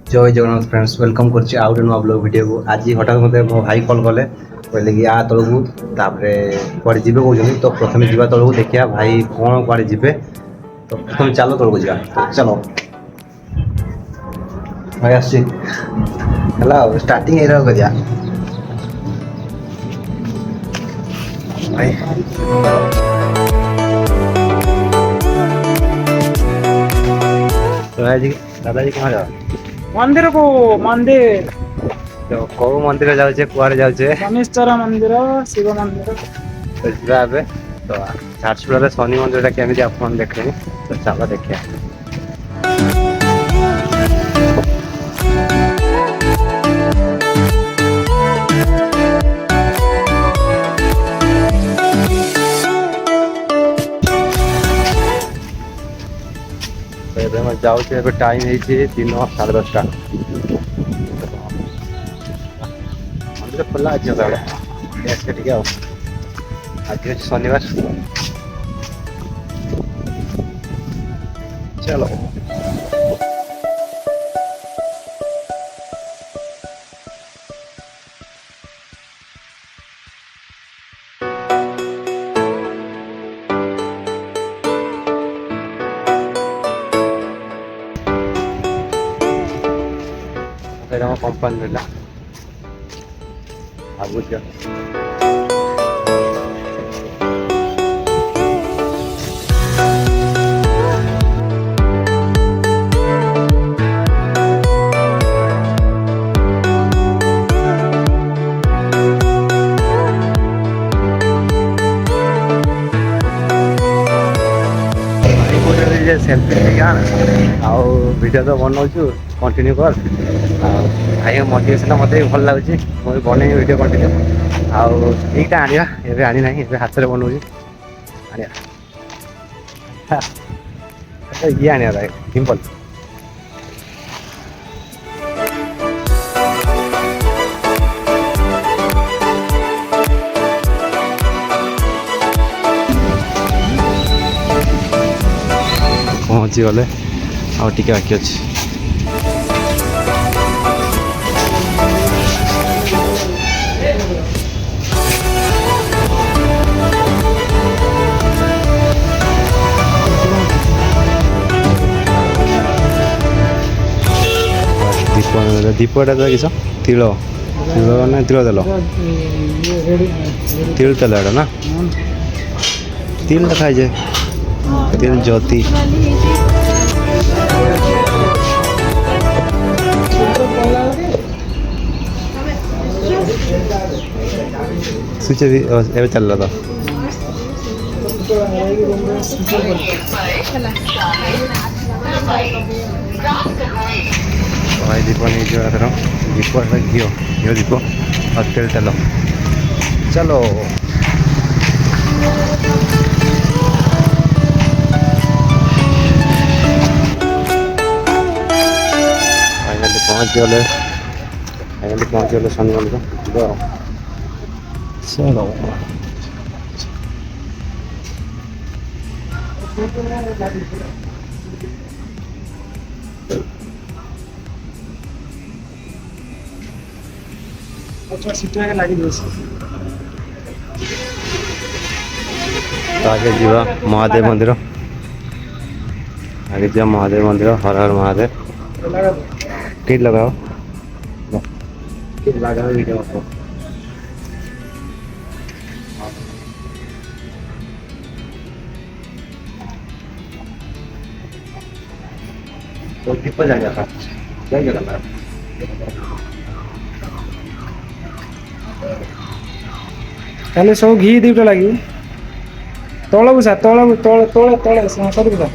जय Jagannath friends welcome करछि out नुआ ब्लॉग वीडियो को आज हठात मते मो भाई कॉल कले कहले कि आ तळकू तापरे कुआडे जिबे कहउछन तो प्रथमे जिबा तळकू देखिया भाई कोन कुआडे जिबे तो प्रथमे चलो तळकू जिबा तो चलो भाई आसी हेलो स्टार्टिंग एरा करिया भाई दादाजी दादाजी कहाँ जा मंदिर को मंदिर तो कौ मंदिर जाऊे कुआरे जाऊे शनिश्चर मंदिर शिव मंदिर तो ଯିବା ଏବେ ତ ଝାରସୁଗୁଡ଼ାରେ ଶନି ମନ୍ଦିରଟା କେମିତି ଆପଣ ଦେଖିଲେଣି ତ ଚାଲ ଦେଖିବା। ତ ଏବେ ଆମେ ଯାଉଛୁ ଏବେ ଟାଇମ୍ ହେଇଛି ଦିନ 10:30 ମନ୍ଦିର ଖୋଲା ଅଛି ସଦାବେଳେ ଆସିବେ ଟିକେ ଆଉ ଆଜି ଅଛି ଶନିବାର ଚାଲ। ସେଇଟା ଆମ କମ୍ପାନୀ ରହିଲା ଆଗକୁ सेल्फी आउ भिडियो तो बनाऊँ कंटिन्यू कर भाई मोटिवेशन मत भल लगुच मुझे बन भिडियो कंटिन्यू आउ यहीटा आनिया एवं आनी ना ए हाथ में बनाऊँ आनिया ये आनिया भाई सिंपल पहुँची गले आउ टिके बाकी अच्छी दीप दीपटा किस तिल तिल ना तिल तेल तिल तेल एटा ना तिल खाई जाए तिल ज्योति स्विच एवं चल रहा था भाई दीप नहीं जो दीप घी घी दीप और तेल तेल चलो फाइनली पहुँच गले शनि मंदिर चलो तो आगे जीवा महादेव मंदिर आगे जा महादेव मंदिर हर हर महादेव टिट लगाओ टिट लगाओ वीडियो को तो टिप जाएगा था क्या जगह ताले सब घी दीपटा लगी तलू सा तल तले तले तले सर बुझा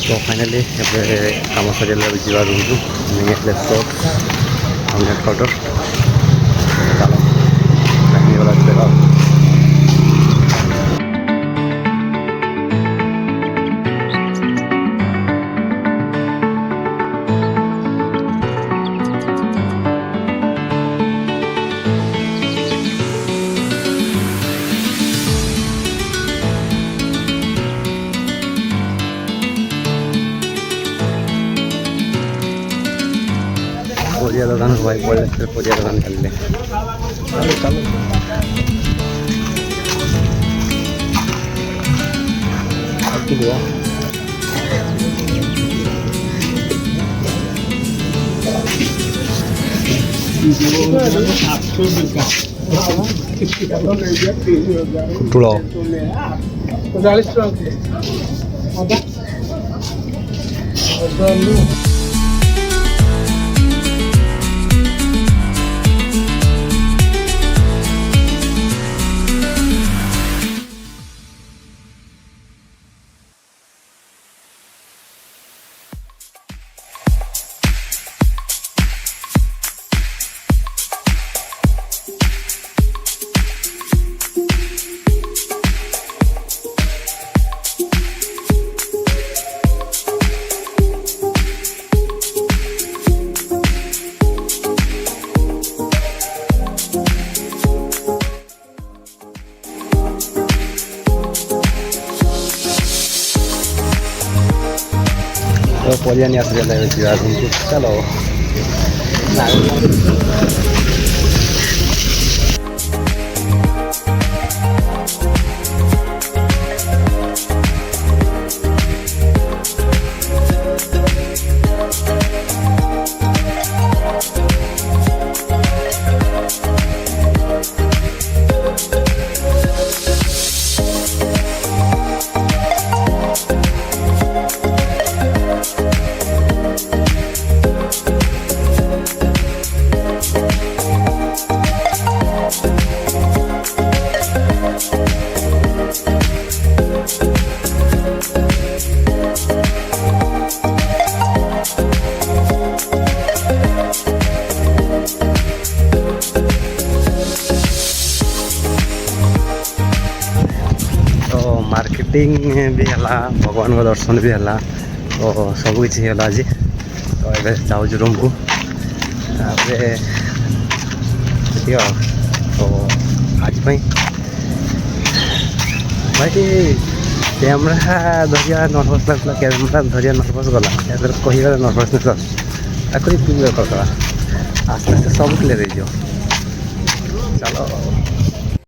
ତ ଫାଇନାଲି ଏବେ କାମ ସରିଗଲା ଯିବା ରୁମ୍କୁ ନେଇ ଆସିଲେ ସକ୍ସ ଆଉ ନେଟ୍ କଟର ଚାଲ ହେଇଗଲା ଯିବେ ଆଉ। ପରିବା ଦୋକାନକୁ ଭାଇ ପଳେଇ ଆସିଲେ ପରିବା ଦୋକାନ ଚାଲିଲେ କୁଟୁଳ 40 ଟଙ୍କା ତ ପରିବା ନେଇ ଆସିଲେ ଯିବା ରୁମ୍କୁ ଚାଲ। ମାର୍କେଟିଂ ବି ହେଲା, ଭଗବାନଙ୍କ ଦର୍ଶନ ବି ହେଲା, ତ ସବୁକିଛି ହେଲା ଆଜି। ତ ଏବେ ଯାଉଛି ରୁମ୍କୁ, ତାପରେ ଦେଖିବା ଆଉ। ତ ଆଜି ପାଇଁ ଭାଇ କ୍ୟାମେରା ଧରିବା ନର୍ଭସ୍ ଲାଗୁଥିଲା, କ୍ୟାମେରା ଧରିବା ନର୍ଭସ୍ ଗଲା, ଏଥର କହିବାରେ ନର୍ଭସନେସ୍ ଆସୁଛି। ତାକୁ କ୍ଲିୟର୍ କରିଦେବା, ଆସ୍ତେ ଆସ୍ତେ ସବୁ କ୍ଲିୟର୍ ହେଇଯିବ। ଚାଲ।